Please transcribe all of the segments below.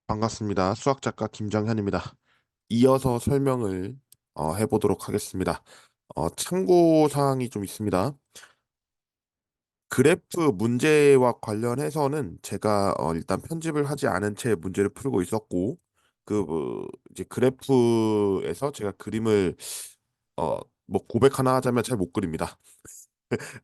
반갑습니다. 수학작가 김정현입니다. 이어서 설명을 해보도록 하겠습니다. 참고 사항이 좀 있습니다. 그래프 문제와 관련해서는 제가 일단 편집을 하지 않은 채 문제를 풀고 있었고, 이제 그래프에서 제가 그림을 어, 뭐 고백 하나 하자면 잘 못 그립니다.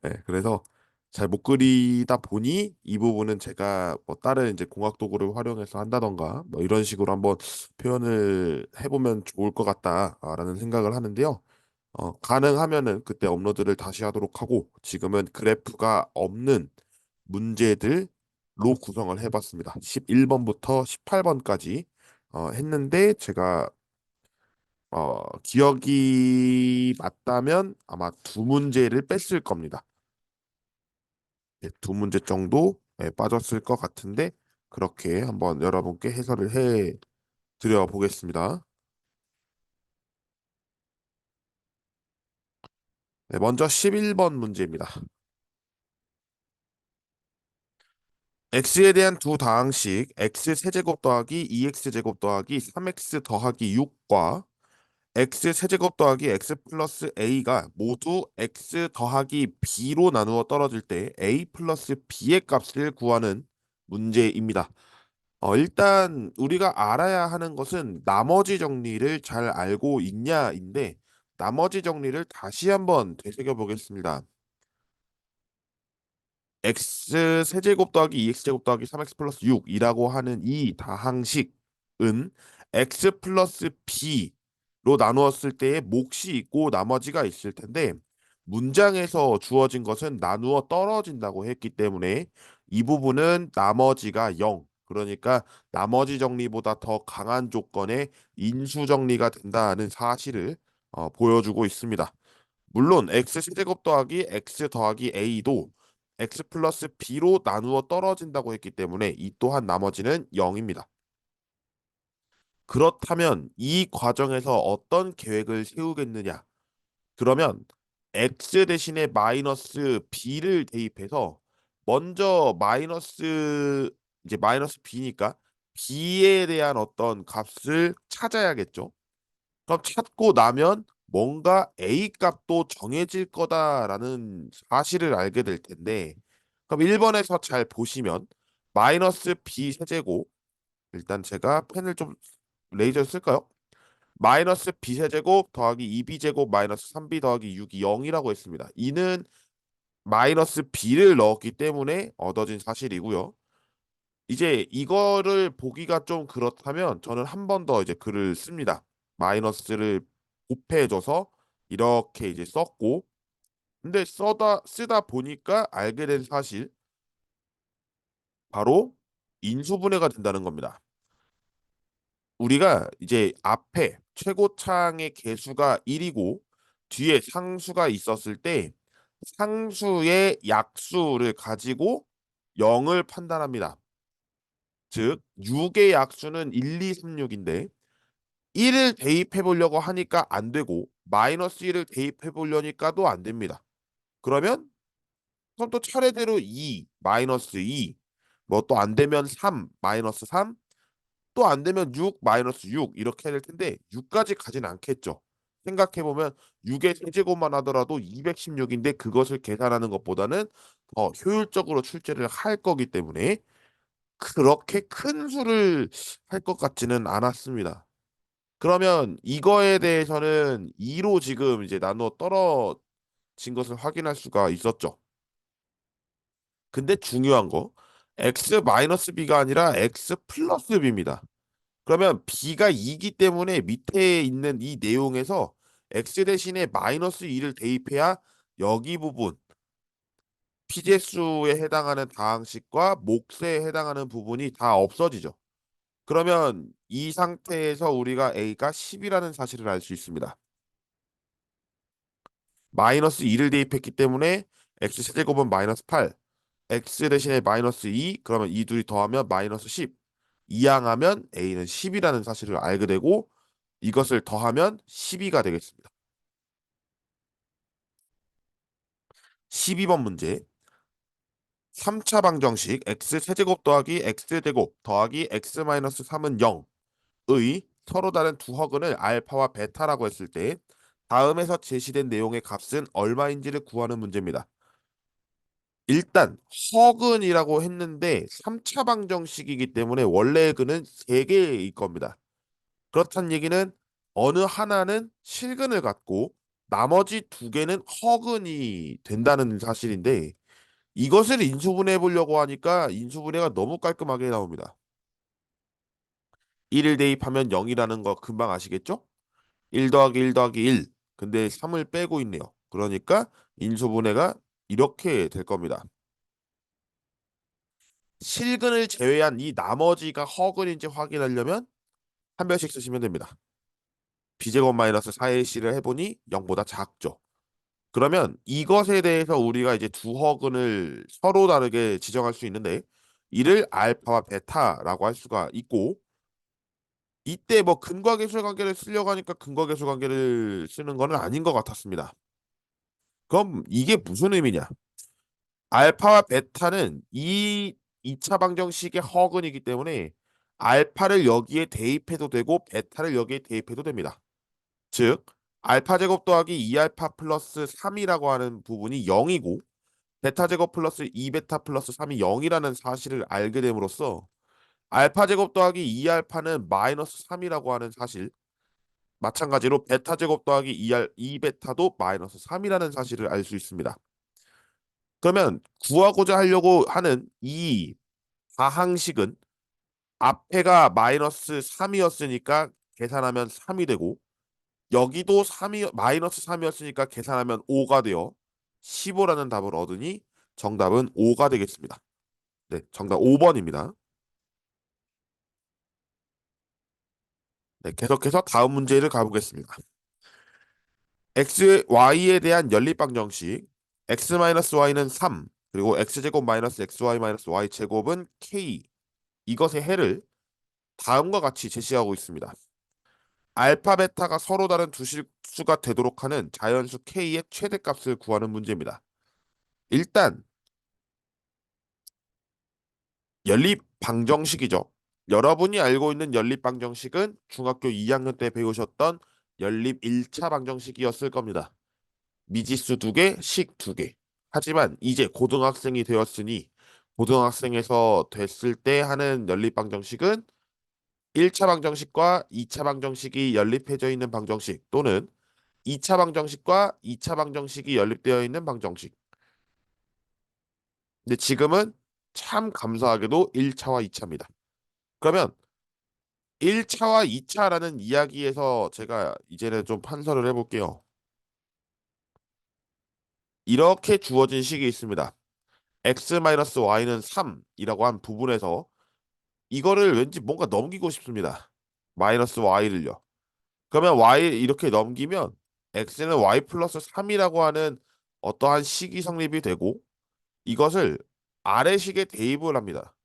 네, 그래서 잘 못 그리다 보니 이 부분은 제가 뭐 다른 이제 공학 도구를 활용해서 한다던가 뭐 이런 식으로 한번 표현을 해보면 좋을 것 같다라는 생각을 하는데요. 가능하면은 그때 업로드를 다시 하도록 하고 지금은 그래프가 없는 문제들로 구성을 해봤습니다. 11번부터 18번까지 했는데 제가 기억이 맞다면 아마 두 문제를 뺐을 겁니다. 네, 두 문제 정도 빠졌을 것 같은데 그렇게 한번 여러분께 해설을 해 드려 보겠습니다. 네, 먼저 11번 문제입니다. x에 대한 두 다항식 x 세제곱 더하기 2x 제곱 더하기 3x 더하기 6과 x 세제곱 더하기 x 플러스 a가 모두 x 더하기 b로 나누어 떨어질 때 a 플러스 b의 값을 구하는 문제입니다. 일단 우리가 알아야 하는 것은 나머지 정리를 잘 알고 있냐인데 나머지 정리를 다시 한번 되새겨 보겠습니다. x 세제곱 더하기 2x 제곱 더하기 3x 플러스 6이라고 하는 이 다항식은 x 플러스 b로 나누었을 때의 몫이 있고 나머지가 있을 텐데 문장에서 주어진 것은 나누어 떨어진다고 했기 때문에 이 부분은 나머지가 0, 그러니까 나머지 정리보다 더 강한 조건의 인수 정리가 된다는 사실을 보여주고 있습니다. 물론 x 세제곱 더하기 x 더하기 a도 x 플러스 b로 나누어 떨어진다고 했기 때문에 이 또한 나머지는 0입니다. 그렇다면 이 과정에서 어떤 계획을 세우겠느냐? 그러면 x 대신에 마이너스 b를 대입해서 먼저 마이너스 b니까 b에 대한 어떤 값을 찾아야겠죠. 그럼 찾고 나면 뭔가 A 값도 정해질 거다라는 사실을 알게 될 텐데, 그럼 1번에서 잘 보시면 마이너스 B 세제곱, 일단 제가 펜을 좀 레이저 쓸까요? 마이너스 B 세제곱 더하기 2B 제곱 마이너스 3B 더하기 6이 0이라고 했습니다. 이는 마이너스 B를 넣었기 때문에 얻어진 사실이고요. 이제 이거를 보기가 좀 그렇다면 저는 한 번 더 이제 글을 씁니다. 마이너스를 곱해줘서 이렇게 이제 썼고, 근데 쓰다 보니까 알게 된 사실 바로 인수분해가 된다는 겁니다. 우리가 이제 앞에 최고창의 개수가 1이고 뒤에 상수가 있었을 때 상수의 약수를 가지고 0을 판단합니다. 즉 6의 약수는 1, 2, 3, 6인데 1을 대입해 보려고 하니까 안 되고 마이너스 1을 대입해 보려니까도 안 됩니다. 그러면 그럼 또 차례대로 2, 마이너스 2, 뭐 또 안 되면 3, 마이너스 3, 또 안 되면 6, 마이너스 6 이렇게 해야 될 텐데 6까지 가진 않겠죠. 생각해 보면 6의 세제곱만 하더라도 216인데 그것을 계산하는 것보다는 더 효율적으로 출제를 할 거기 때문에 그렇게 큰 수를 할 것 같지는 않았습니다. 그러면 이거에 대해서는 2로 지금 이제 나누어 떨어진 것을 확인할 수가 있었죠. 근데 중요한 거 x 마이너스 b가 아니라 x 플러스 b입니다. 그러면 b가 2기 때문에 밑에 있는 이 내용에서 x 대신에 마이너스 2를 대입해야 여기 부분 피제수에 해당하는 다항식과 몫에 해당하는 부분이 다 없어지죠. 그러면 이 상태에서 우리가 a가 10이라는 사실을 알 수 있습니다. 마이너스 2를 대입했기 때문에 x 세제곱은 마이너스 8, x 대신에 마이너스 2, 그러면 이 둘이 더하면 마이너스 10, 이항하면 a는 10이라는 사실을 알게 되고 이것을 더하면 12가 되겠습니다. 12번 문제. 3차 방정식 x 세제곱 더하기 x 제곱 더하기 x 마이너스 3은 0의 서로 다른 두 허근을 알파와 베타라고 했을 때 다음에서 제시된 내용의 값은 얼마인지를 구하는 문제입니다. 일단 허근이라고 했는데 3차 방정식이기 때문에 원래의 근은 3개일 겁니다. 그렇다는 얘기는 어느 하나는 실근을 갖고 나머지 2개는 허근이 된다는 사실인데 이것을 인수분해 보려고 하니까 인수분해가 너무 깔끔하게 나옵니다. 1을 대입하면 0이라는 거 금방 아시겠죠? 1 더하기 1 더하기 1. 근데 3을 빼고 있네요. 그러니까 인수분해가 이렇게 될 겁니다. 실근을 제외한 이 나머지가 허근인지 확인하려면 한 별씩 쓰시면 됩니다. b제곱 마이너스 4의 c를 해보니 0보다 작죠. 그러면 이것에 대해서 우리가 이제 두 허근을 서로 다르게 지정할 수 있는데 이를 알파와 베타라고 할 수가 있고 이때 뭐 근과계술 관계를 쓰려고 하니까 근과계술 관계를 쓰는 거는 아닌 것 같았습니다. 그럼 이게 무슨 의미냐? 알파와 베타는 이 2차 방정식의 허근이기 때문에 알파를 여기에 대입해도 되고 베타를 여기에 대입해도 됩니다. 즉 알파 제곱 더하기 2알파 플러스 3이라고 하는 부분이 0이고 베타 제곱 플러스 2베타 플러스 3이 0이라는 사실을 알게 됨으로써 알파 제곱 더하기 2알파는 마이너스 3이라고 하는 사실 마찬가지로 베타 제곱 더하기 2베타도 마이너스 3이라는 사실을 알 수 있습니다. 그러면 구하고자 하려고 하는 이 다항식은 앞에가 마이너스 3이었으니까 계산하면 3이 되고 여기도 3이 마이너스 3이었으니까 계산하면 5가 되어 15라는 답을 얻으니 정답은 5가 되겠습니다. 네, 정답 5번입니다. 네, 계속해서 다음 문제를 가보겠습니다. x, y에 대한 연립방정식 x-y는 3 그리고 x제곱 마이너스 xy 마이너스 y제곱은 k 이것의 해를 다음과 같이 제시하고 있습니다. 알파, 베타가 서로 다른 두 실수가 되도록 하는 자연수 k의 최대값을 구하는 문제입니다. 일단 연립 방정식이죠. 여러분이 알고 있는 연립 방정식은 중학교 2학년 때 배우셨던 연립 1차 방정식이었을 겁니다. 미지수 2개, 식 2개. 하지만 이제 고등학생이 되었으니 고등학생에서 됐을 때 하는 연립 방정식은 1차 방정식과 2차 방정식이 연립해져 있는 방정식 또는 2차 방정식과 2차 방정식이 연립되어 있는 방정식. 근데 지금은 참 감사하게도 1차와 2차입니다. 그러면 1차와 2차라는 이야기에서 제가 이제는 좀 판서를 해볼게요. 이렇게 주어진 식이 있습니다. x-y는 3이라고 한 부분에서 이거를 왠지 뭔가 넘기고 싶습니다. 마이너스 y를요. 그러면 y 이렇게 넘기면 x는 y 플러스 3이라고 하는 어떠한 식이 성립이 되고 이것을 아래식에 대입을 합니다.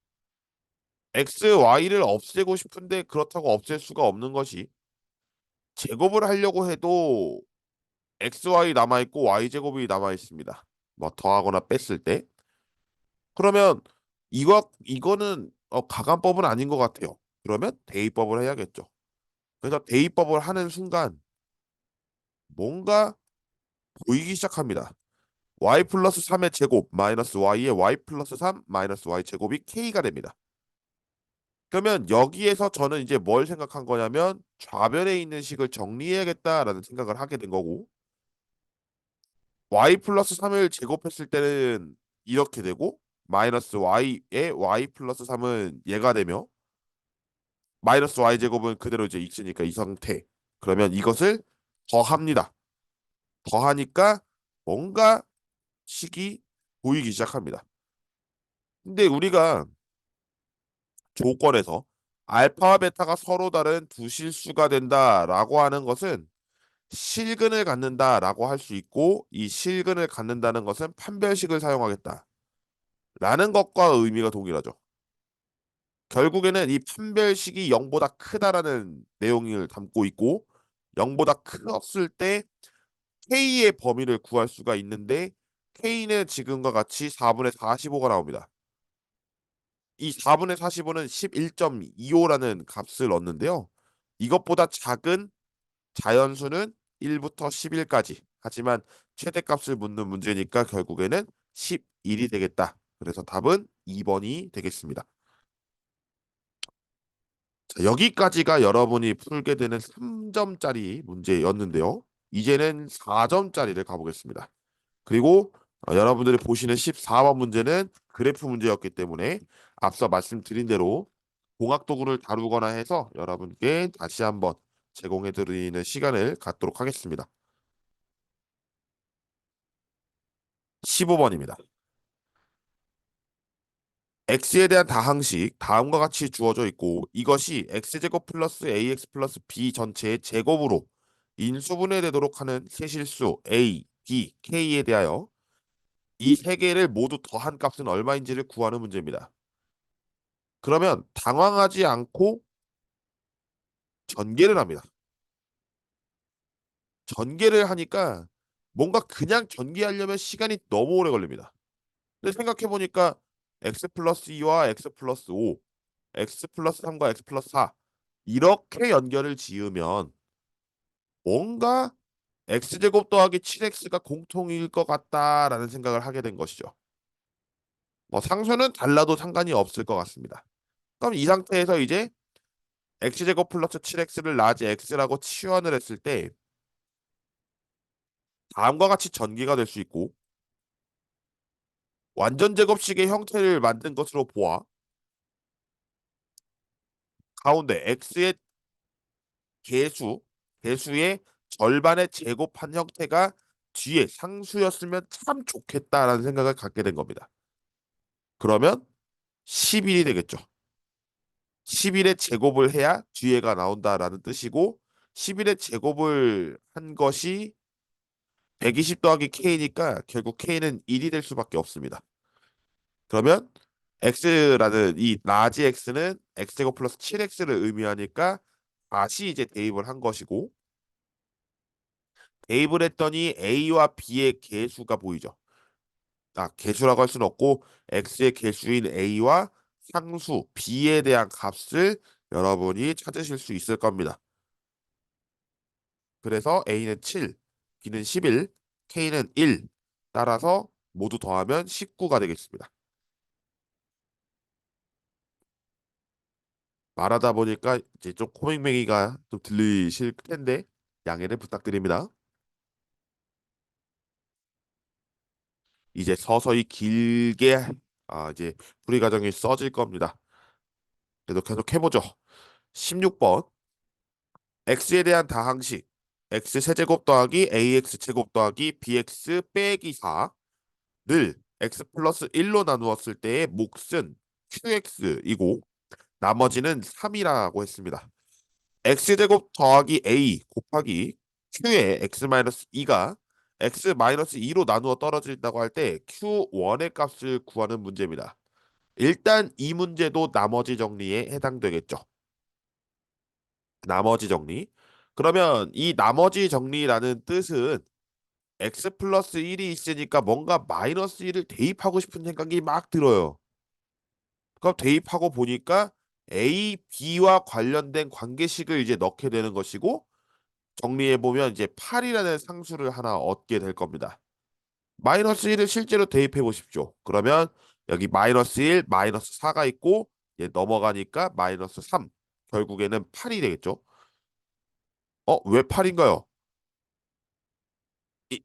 x, y를 없애고 싶은데 그렇다고 없앨 수가 없는 것이 제곱을 하려고 해도 xy 남아있고 y제곱이 남아있습니다. 뭐 더하거나 뺐을 때. 그러면 이거는 가간법은 아닌 것 같아요. 그러면 대입법을 해야겠죠. 그래서 대입법을 하는 순간 뭔가 보이기 시작합니다. y 플러스 3의 제곱 마이너스 y의 y 플러스 3 마이너스 y 제곱이 k가 됩니다. 그러면 여기에서 저는 이제 뭘 생각한 거냐면 좌변에 있는 식을 정리해야겠다라는 생각을 하게 된 거고 y 플러스 3을 제곱했을 때는 이렇게 되고 마이너스 y의 y 플러스 3은 얘가 되며 마이너스 y 제곱은 그대로 이제 있으니까 이 상태. 그러면 이것을 더합니다. 더하니까 뭔가 식이 보이기 시작합니다. 근데 우리가 조건에서 알파와 베타가 서로 다른 두 실수가 된다라고 하는 것은 실근을 갖는다라고 할 수 있고 이 실근을 갖는다는 것은 판별식을 사용하겠다라는 것과 의미가 동일하죠. 결국에는 이 판별식이 0보다 크다라는 내용을 담고 있고 0보다 컸을 때 K의 범위를 구할 수가 있는데 K는 지금과 같이 4분의 45가 나옵니다. 이 4분의 45는 11.25라는 값을 얻는데요. 이것보다 작은 자연수는 1부터 11까지. 하지만 최대값을 묻는 문제니까 결국에는 11이 되겠다. 그래서 답은 2번이 되겠습니다. 자, 여기까지가 여러분이 풀게 되는 3점짜리 문제였는데요. 이제는 4점짜리를 가보겠습니다. 그리고 여러분들이 보시는 14번 문제는 그래프 문제였기 때문에 앞서 말씀드린 대로 공학도구를 다루거나 해서 여러분께 다시 한번 제공해 드리는 시간을 갖도록 하겠습니다. 15번입니다. x에 대한 다항식 다음과 같이 주어져 있고 이것이 x제곱 플러스 ax 플러스 b 전체의 제곱으로 인수분해되도록 하는 세실수 a, b, k에 대하여 이 세 개를 모두 더한 값은 얼마인지를 구하는 문제입니다. 그러면 당황하지 않고 전개를 합니다. 전개를 하니까 뭔가 그냥 전개하려면 시간이 너무 오래 걸립니다. 근데 생각해 보니까 x 플러스 2와 x 플러스 5, x 플러스 3과 x 플러스 4 이렇게 연결을 지으면 뭔가 x제곱 더하기 7x가 공통일 것 같다라는 생각을 하게 된 것이죠. 뭐 상수는 달라도 상관이 없을 것 같습니다. 그럼 이 상태에서 이제 x제곱 플러스 7x를 라지 x라고 치환을 했을 때 다음과 같이 전개가 될 수 있고 완전 제곱식의 형태를 만든 것으로 보아 가운데 x의 개수, 개수의 절반의 제곱한 형태가 뒤에 상수였으면 참 좋겠다라는 생각을 갖게 된 겁니다. 그러면 11이 되겠죠. 11의 제곱을 해야 뒤에가 나온다라는 뜻이고 11의 제곱을 한 것이 120 더하기 k니까 결국 k는 1이 될 수밖에 없습니다. 그러면 x라는 이 라지 x는 x제곱 플러스 7x를 의미하니까 다시 이제 대입을 한 것이고 대입을 했더니 a와 b의 개수가 보이죠. 개수라고 할 수는 없고 x의 개수인 a와 상수 b에 대한 값을 여러분이 찾으실 수 있을 겁니다. 그래서 a는 7, b는 11, k는 1. 따라서 모두 더하면 19가 되겠습니다. 말하다 보니까 이제 좀 코맹맹이가 좀 들리실 텐데 양해를 부탁드립니다. 이제 서서히 길게 이제 풀이 과정이 써질 겁니다. 그래도 계속 해보죠. 16번 x에 대한 다항식 x 세제곱 더하기 ax 제곱 더하기 bx 빼기 4를 x 플러스 1로 나누었을 때의 몫은 qx이고 나머지는 3이라고 했습니다. x제곱 더하기 a 곱하기 q의 x-2가 x-2로 나누어 떨어진다고 할 때 q1의 값을 구하는 문제입니다. 일단 이 문제도 나머지 정리에 해당되겠죠. 나머지 정리. 그러면 이 나머지 정리라는 뜻은 x 플러스 1이 있으니까 뭔가 마이너스 1을 대입하고 싶은 생각이 막 들어요. 그럼 대입하고 보니까 a, b와 관련된 관계식을 이제 넣게 되는 것이고 정리해 보면 이제 8이라는 상수를 하나 얻게 될 겁니다. 마이너스 1을 실제로 대입해 보십시오. 그러면 여기 마이너스 1, 마이너스 4가 있고 넘어가니까 마이너스 3. 결국에는 8이 되겠죠. 왜 8인가요?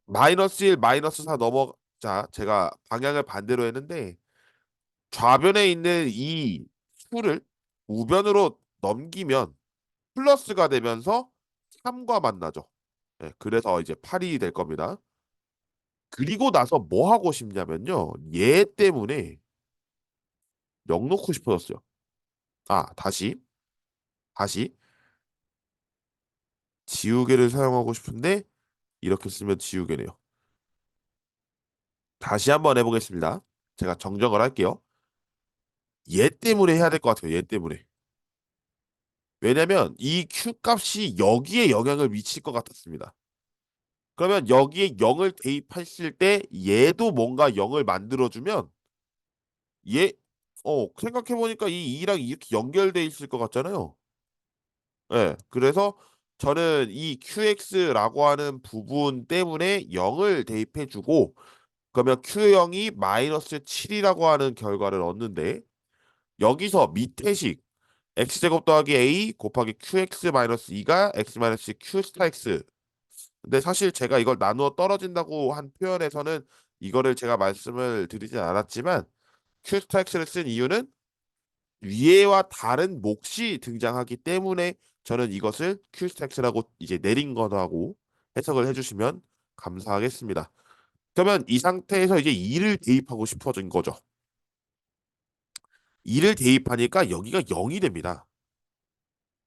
마이너스 1, 마이너스 4 자, 제가 방향을 반대로 했는데 좌변에 있는 이 수를 우변으로 넘기면 플러스가 되면서 3과 만나죠. 네, 그래서 이제 8이 될 겁니다. 그리고 나서 뭐 하고 싶냐면요. 얘 때문에 역 놓고 싶어졌어요. 다시 지우개를 사용하고 싶은데 이렇게 쓰면 지우개네요. 다시 한번 해보겠습니다. 제가 정정을 할게요. 얘 때문에 해야 될 것 같아요. 얘 때문에. 왜냐면 이 Q 값이 여기에 영향을 미칠 것 같았습니다. 그러면 여기에 0을 대입했을 때 얘도 뭔가 0을 만들어주면 얘 생각해보니까 이 2랑 이렇게 연결돼 있을 것 같잖아요. 예. 그래서 저는 이 QX라고 하는 부분 때문에 0을 대입해주고 그러면 Q0이 마이너스 7이라고 하는 결과를 얻는데 여기서 밑에식 x제곱 더하기 a 곱하기 qx 마이너스 2가 x 마이너스 q 스타 x. 근데 사실 제가 이걸 나누어 떨어진다고 한 표현에서는 이거를 제가 말씀을 드리진 않았지만 q 스타 x를 쓴 이유는 위에와 다른 몫이 등장하기 때문에 저는 이것을 q 스타 x라고 이제 내린 거라고 해석을 해주시면 감사하겠습니다. 그러면 이 상태에서 이제 2를 대입하고 싶어진 거죠. 2를 대입하니까 여기가 0이 됩니다.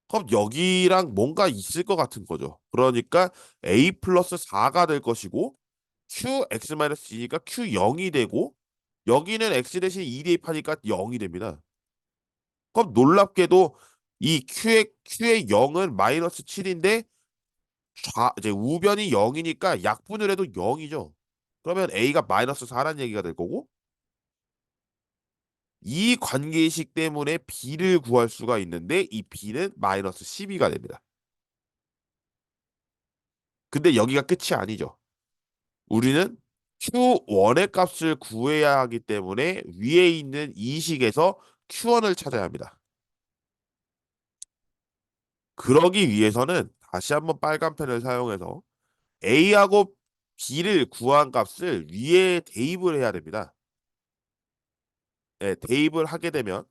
그럼 여기랑 뭔가 있을 것 같은 거죠. 그러니까 a 플러스 4가 될 것이고 qx-2가 q0이 되고 여기는 x 대신 2 대입하니까 0이 됩니다. 그럼 놀랍게도 이 q의 0은 마이너스 7인데 이제 우변이 0이니까 약분을 해도 0이죠. 그러면 a가 마이너스 4라는 얘기가 될 거고 이 관계식 때문에 b를 구할 수가 있는데 이 b는 마이너스 12가 됩니다. 근데 여기가 끝이 아니죠. 우리는 Q1의 값을 구해야 하기 때문에 위에 있는 이 식에서 Q1을 찾아야 합니다. 그러기 위해서는 다시 한번 빨간 펜을 사용해서 A하고 B를 구한 값을 위에 대입을 해야 됩니다. 네, 대입을 하게 되면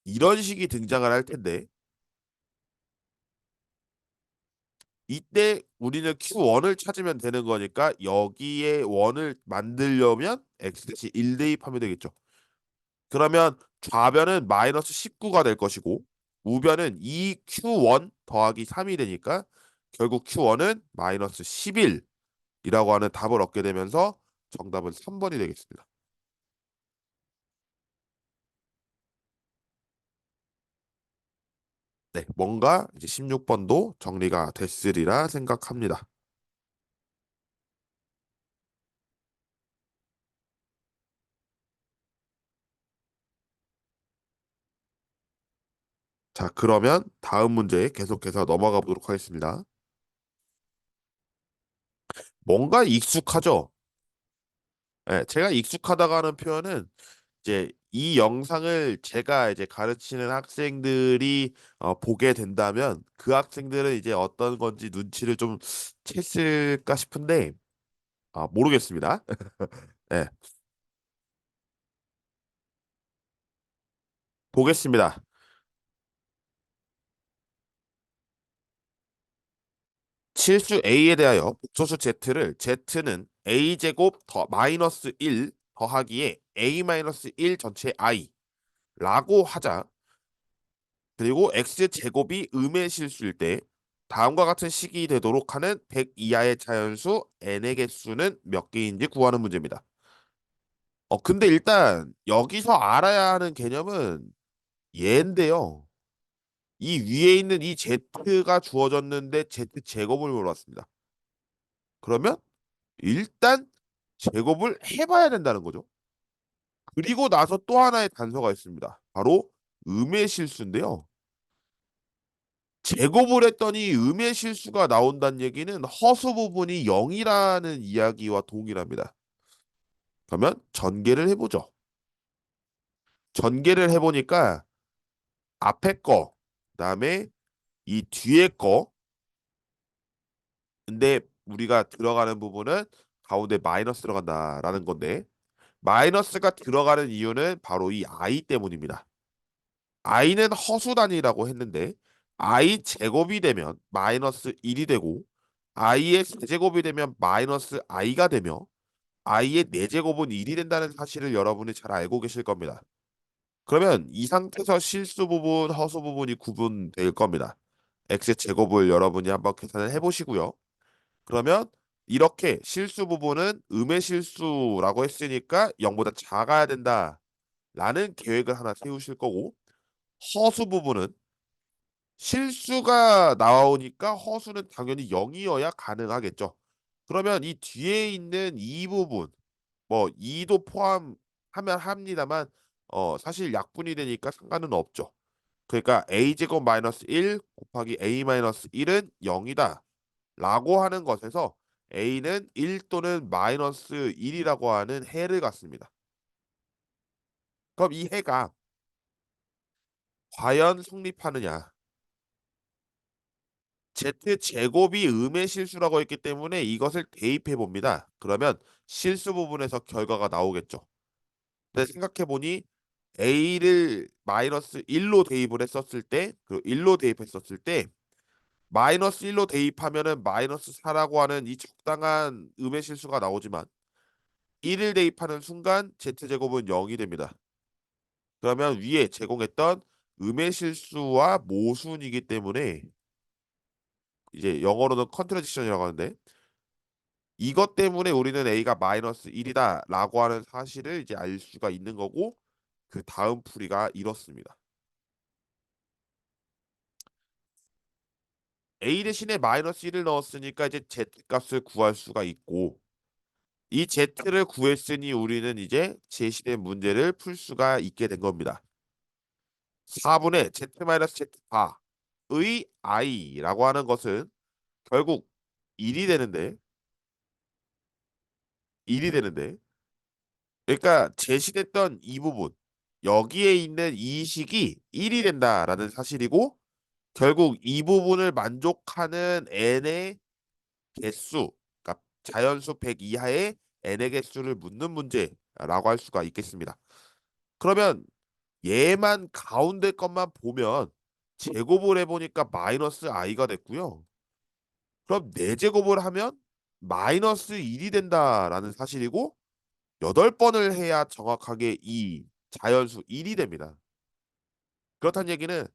이런 식이 등장을 할 텐데 이때 우리는 Q1을 찾으면 되는 거니까 여기에 1을 만들려면 X-1 대입하면 되겠죠. 그러면 좌변은 마이너스 19가 될 것이고 우변은 2Q1 더하기 3이 되니까 결국 Q1은 마이너스 11이라고 하는 답을 얻게 되면서 정답은 3번이 되겠습니다. 네, 뭔가 이제 16번도 정리가 됐으리라 생각합니다. 자, 그러면 다음 문제 계속해서 넘어가 보도록 하겠습니다. 뭔가 익숙하죠? 네, 제가 익숙하다고 하는 표현은 이제 이 영상을 제가 이제 가르치는 학생들이 보게 된다면 그 학생들은 이제 어떤 건지 눈치를 좀 챘을까 싶은데 모르겠습니다. 네, 보겠습니다. 실수 A에 대하여 복소수 Z를 Z는 A 제곱 더 마이너스 1 더하기에 A 마이너스 1 전체 I라고 하자. 그리고 x 제곱이 음의 실수일 때 다음과 같은 식이 되도록 하는 100 이하의 자연수 n의 개수는 몇 개인지 구하는 문제입니다. 근데 일단 여기서 알아야 하는 개념은 얘인데요. 이 위에 있는 이 z가 주어졌는데 z 제곱을 물어봤습니다. 그러면 일단 제곱을 해봐야 된다는 거죠. 그리고 나서 또 하나의 단서가 있습니다. 바로 음의 실수인데요. 제곱을 했더니 음의 실수가 나온다는 얘기는 허수 부분이 0이라는 이야기와 동일합니다. 그러면 전개를 해보죠. 전개를 해보니까 앞에 거, 그다음에 이 뒤에 거, 근데 우리가 들어가는 부분은 가운데 마이너스 들어간다라는 건데 마이너스가 들어가는 이유는 바로 이 i 때문입니다. i는 허수 단위라고 했는데 i 제곱이 되면 마이너스 1이 되고 i의 세제곱이 되면 마이너스 i가 되며 i의 4제곱은 1이 된다는 사실을 여러분이 잘 알고 계실 겁니다. 그러면 이 상태에서 실수 부분, 허수 부분이 구분될 겁니다. x 제곱을 여러분이 한번 계산을 해보시고요. 그러면 이렇게 실수 부분은 음의 실수라고 했으니까 0보다 작아야 된다라는 계획을 하나 세우실 거고 허수 부분은 실수가 나오니까 허수는 당연히 0이어야 가능하겠죠. 그러면 이 뒤에 있는 이 부분 뭐 2도 포함하면 합니다만 사실 약분이 되니까 상관은 없죠. 그러니까 a제곱 마이너스 1 곱하기 a 마이너스 1은 0이다 라고 하는 것에서 a는 1 또는 마이너스 1이라고 하는 해를 갖습니다. 그럼 이 해가 과연 성립하느냐? z제곱이 음의 실수라고 했기 때문에 이것을 대입해 봅니다. 그러면 실수 부분에서 결과가 나오겠죠. 근데 생각해 보니 a를 마이너스 1로 대입을 했었을 때, 그 1로 대입했었을 때 마이너스 1로 대입하면은 마이너스 4라고 하는 이 적당한 음의 실수가 나오지만 1을 대입하는 순간 z제곱은 0이 됩니다. 그러면 위에 제공했던 음의 실수와 모순이기 때문에 이제 영어로는 컨트라딕션이라고 하는데 이것 때문에 우리는 a가 마이너스 1이다라고 하는 사실을 이제 알 수가 있는 거고 그 다음 풀이가 이렇습니다. a 대신에 마이너스 1을 넣었으니까 이제 z 값을 구할 수가 있고 이 z를 구했으니 우리는 이제 제시된 문제를 풀 수가 있게 된 겁니다. 4분의 z-z바의 i라고 하는 것은 결국 1이 되는데 1이 되는데 그러니까 제시됐던 이 부분 여기에 있는 이 식이 1이 된다라는 사실이고 결국 이 부분을 만족하는 n의 개수 그러니까 자연수 100 이하의 n의 개수를 묻는 문제라고 할 수가 있겠습니다. 그러면 얘만 가운데 것만 보면 제곱을 해보니까 마이너스 i가 됐고요. 그럼 4제곱을 하면 마이너스 1이 된다라는 사실이고 8번을 해야 정확하게 이 자연수 1이 됩니다. 그렇다는 얘기는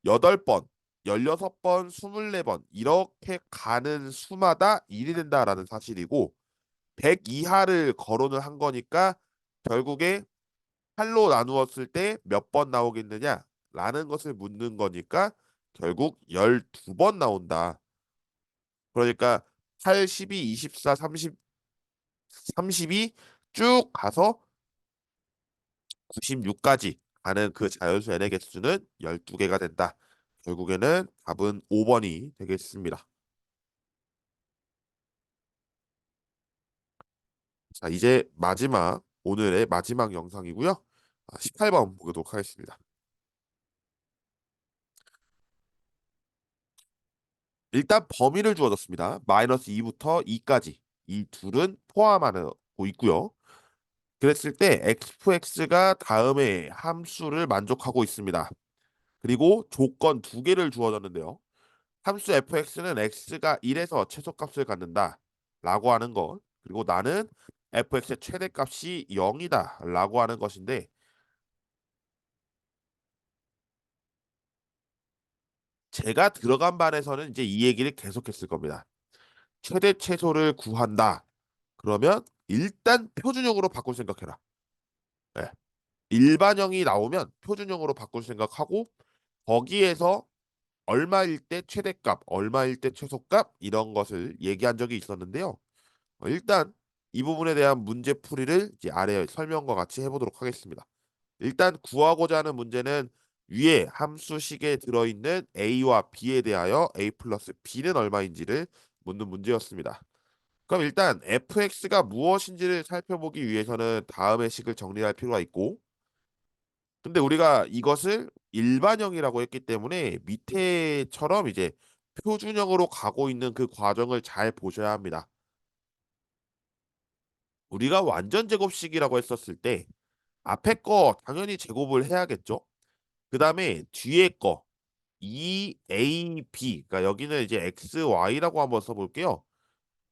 8번, 16번, 24번 이렇게 가는 수마다 1이 된다라는 사실이고 100 이하를 거론을 한 거니까 결국에 8로 나누었을 때 몇 번 나오겠느냐라는 것을 묻는 거니까 결국 12번 나온다. 그러니까 8, 12, 24, 30, 32 쭉 가서 96까지 가는 그 자연수 n의 개수는 12개가 된다. 결국에는 답은 5번이 되겠습니다. 자, 이제 마지막 오늘의 마지막 영상이고요. 18번 보도록 하겠습니다. 일단 범위를 주어졌습니다. 마이너스 2부터 2까지 이 둘은 포함하고 있고요. 그랬을 때 fx가 다음에 함수를 만족하고 있습니다. 그리고 조건 두 개를 주어졌는데요. 함수 fx는 x가 1에서 최소값을 갖는다 라고 하는 것 그리고 나는 fx의 최대값이 0이다 라고 하는 것인데 제가 들어간 반에서는 이제 이 얘기를 계속했을 겁니다. 최대 최소를 구한다. 그러면 일단 표준형으로 바꿀 생각해라. 네. 일반형이 나오면 표준형으로 바꿀 생각하고 거기에서 얼마일 때 최대값, 얼마일 때 최소값 이런 것을 얘기한 적이 있었는데요. 일단 이 부분에 대한 문제풀이를 이제 아래 설명과 같이 해보도록 하겠습니다. 일단 구하고자 하는 문제는 위에 함수식에 들어있는 a와 b에 대하여 a 플러스 b는 얼마인지를 묻는 문제였습니다. 그럼 일단 fx가 무엇인지를 살펴보기 위해서는 다음의 식을 정리할 필요가 있고 근데 우리가 이것을 일반형이라고 했기 때문에 밑에처럼 이제 표준형으로 가고 있는 그 과정을 잘 보셔야 합니다. 우리가 완전 제곱식이라고 했었을 때 앞에 거 당연히 제곱을 해야겠죠. 그 다음에 뒤에 거 EAB 그러니까 여기는 이제 XY라고 한번 써볼게요.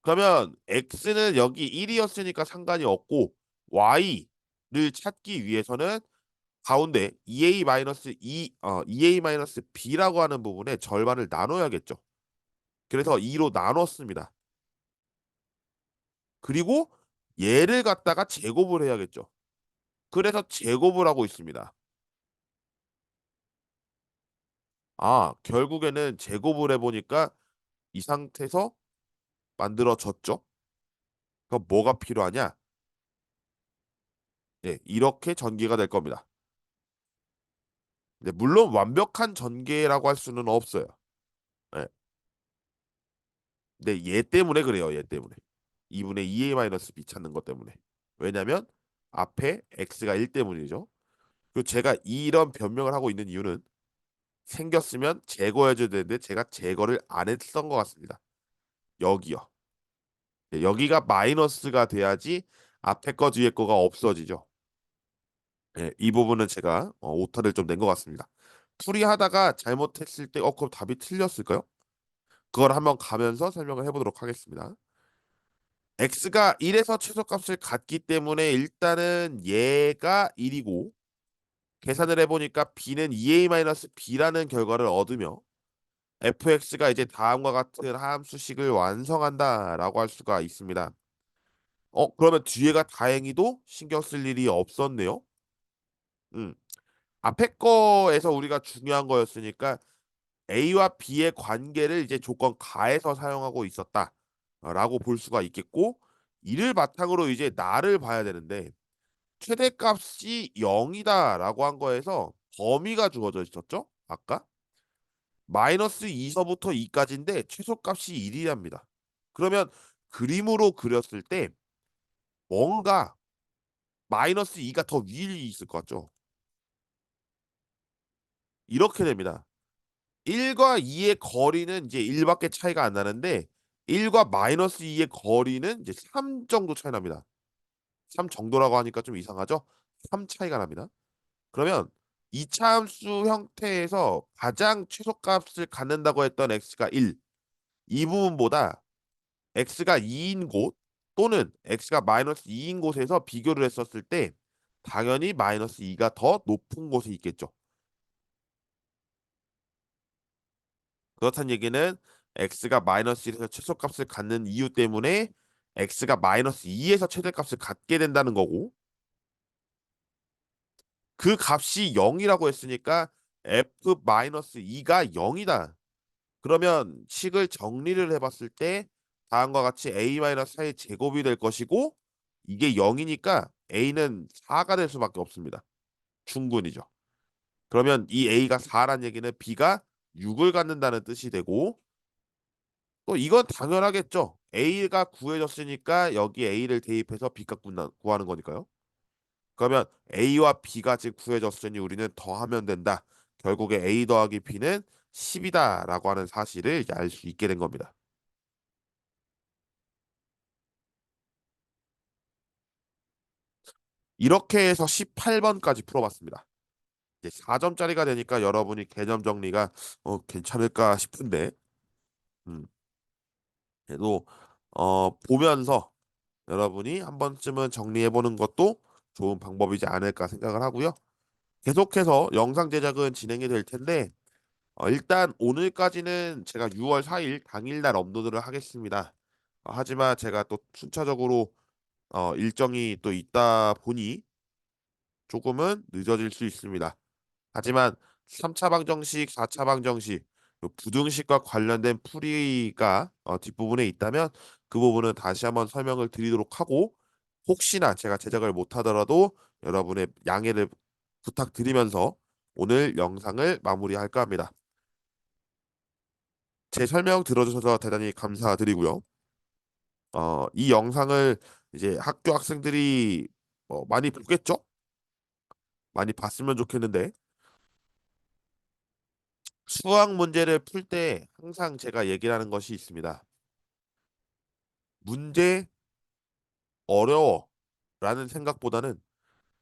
그러면 X는 여기 1이었으니까 상관이 없고 Y를 찾기 위해서는 가운데 EA-B라고 하는 부분에 절반을 나눠야겠죠. 그래서 2로 나눴습니다. 그리고 얘를 갖다가 제곱을 해야겠죠. 그래서 제곱을 하고 있습니다. 결국에는 제곱을 해보니까 이 상태에서 만들어졌죠. 그럼 뭐가 필요하냐? 네, 이렇게 전개가 될 겁니다. 네, 물론 완벽한 전개라고 할 수는 없어요. 네, 근데 얘 때문에 그래요. 얘 때문에. 2분의 2a-b 찾는 것 때문에. 왜냐면 앞에 x가 1 때문이죠. 그리고 제가 이런 변명을 하고 있는 이유는 생겼으면 제거해줘야 되는데 제가 제거를 안 했던 것 같습니다. 여기요. 네, 여기가 마이너스가 돼야지 앞에 거 뒤에 거가 없어지죠. 네, 이 부분은 제가 오타를 좀 낸 것 같습니다. 풀이하다가 잘못했을 때 그럼 답이 틀렸을까요? 그걸 한번 가면서 설명을 해보도록 하겠습니다. x가 1에서 최소값을 갖기 때문에 일단은 얘가 1이고 계산을 해보니까 b는 2a-b라는 결과를 얻으며 fx가 이제 다음과 같은 함수식을 완성한다라고 할 수가 있습니다. 그러면 뒤에가 다행히도 신경 쓸 일이 없었네요. 음. 앞에 거에서 우리가 중요한 거였으니까 A와 B의 관계를 이제 조건 가에서 사용하고 있었다라고 볼 수가 있겠고 이를 바탕으로 이제 나를 봐야 되는데 최대값이 0이다라고 한 거에서 범위가 주어져 있었죠? 아까 마이너스 2서부터 2까지인데 최소값이 1이랍니다. 그러면 그림으로 그렸을 때 뭔가 마이너스 2가 더 위에 있을 것 같죠? 이렇게 됩니다. 1과 2의 거리는 이제 1밖에 차이가 안 나는데 1과 마이너스 2의 거리는 이제 3 정도 차이 납니다. 3 정도라고 하니까 좀 이상하죠? 3 차이가 납니다. 그러면 이차 함수 형태에서 가장 최소값을 갖는다고 했던 x가 1, 이 부분보다 x가 2인 곳 또는 x가 마이너스 2인 곳에서 비교를 했었을 때 당연히 마이너스 2가 더 높은 곳에 있겠죠. 그렇다는 얘기는 x가 마이너스 1에서 최소값을 갖는 이유 때문에 x가 마이너스 2에서 최대값을 갖게 된다는 거고 그 값이 0이라고 했으니까 f 마이너스 2가 0이다. 그러면 식을 정리를 해봤을 때 다음과 같이 a 마이너스 4의 제곱이 될 것이고 이게 0이니까 a는 4가 될 수밖에 없습니다. 충분히죠. 그러면 이 a가 4란 얘기는 b가 6을 갖는다는 뜻이 되고 또 이건 당연하겠죠. A가 구해졌으니까 여기 A를 대입해서 B값 구하는 거니까요. 그러면 A와 B가 지금 구해졌으니 우리는 더하면 된다. 결국에 A 더하기 B는 10이다라고 하는 사실을 이제 알 수 있게 된 겁니다. 이렇게 해서 18번까지 풀어봤습니다. 이제 4점짜리가 되니까 여러분이 개념 정리가 괜찮을까 싶은데 그래도 보면서 여러분이 한 번쯤은 정리해 보는 것도 좋은 방법이지 않을까 생각을 하고요. 계속해서 영상 제작은 진행이 될 텐데 일단 오늘까지는 제가 6월 4일 당일날 업로드를 하겠습니다. 하지만 제가 또 순차적으로 일정이 또 있다 보니 조금은 늦어질 수 있습니다. 하지만 3차 방정식, 4차 방정식, 요 부등식과 관련된 풀이가 뒷부분에 있다면 그 부분은 다시 한번 설명을 드리도록 하고 혹시나 제가 제작을 못하더라도 여러분의 양해를 부탁드리면서 오늘 영상을 마무리할까 합니다. 제 설명 들어주셔서 대단히 감사드리고요. 이 영상을 이제 학교 학생들이 많이 보겠죠? 많이 봤으면 좋겠는데 수학 문제를 풀 때 항상 제가 얘기를 하는 것이 있습니다. 문제 어려워라는 생각보다는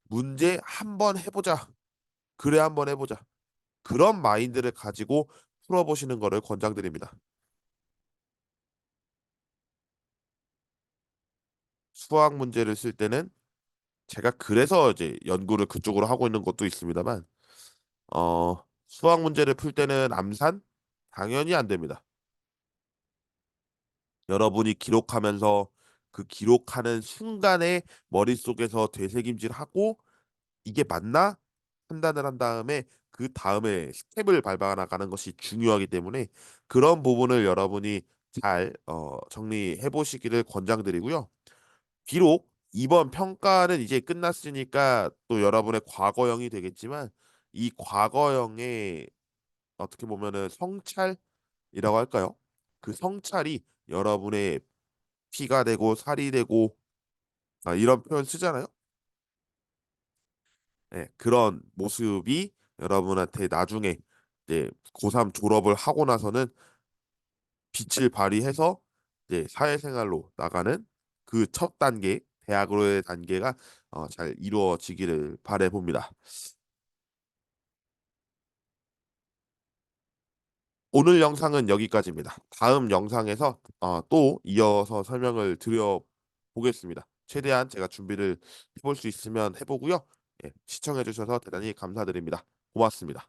문제 한번 해보자. 그래 한번 해보자. 그런 마인드를 가지고 풀어보시는 것을 권장드립니다. 수학 문제를 쓸 때는 제가 그래서 이제 연구를 그쪽으로 하고 있는 것도 있습니다만 수학 문제를 풀 때는 암산 당연히 안 됩니다. 여러분이 기록하면서 그 기록하는 순간에 머릿속에서 되새김질하고 이게 맞나 판단을 한 다음에 그 다음에 스텝을 밟아 나가는 것이 중요하기 때문에 그런 부분을 여러분이 잘 정리해 보시기를 권장드리고요. 비록 이번 평가는 이제 끝났으니까 또 여러분의 과거형이 되겠지만 이 과거형의 어떻게 보면은 성찰이라고 할까요? 그 성찰이 여러분의 피가 되고 살이 되고 이런 표현 쓰잖아요. 네, 그런 모습이 여러분한테 나중에 이제 고3 졸업을 하고 나서는 빛을 발휘해서 이제 사회생활로 나가는 그 첫 단계, 대학으로의 단계가 잘 이루어지기를 바라봅니다. 오늘 영상은 여기까지입니다. 다음 영상에서 또 이어서 설명을 드려 보겠습니다. 최대한 제가 준비를 해볼 수 있으면 해보고요. 예, 시청해 주셔서 대단히 감사드립니다. 고맙습니다.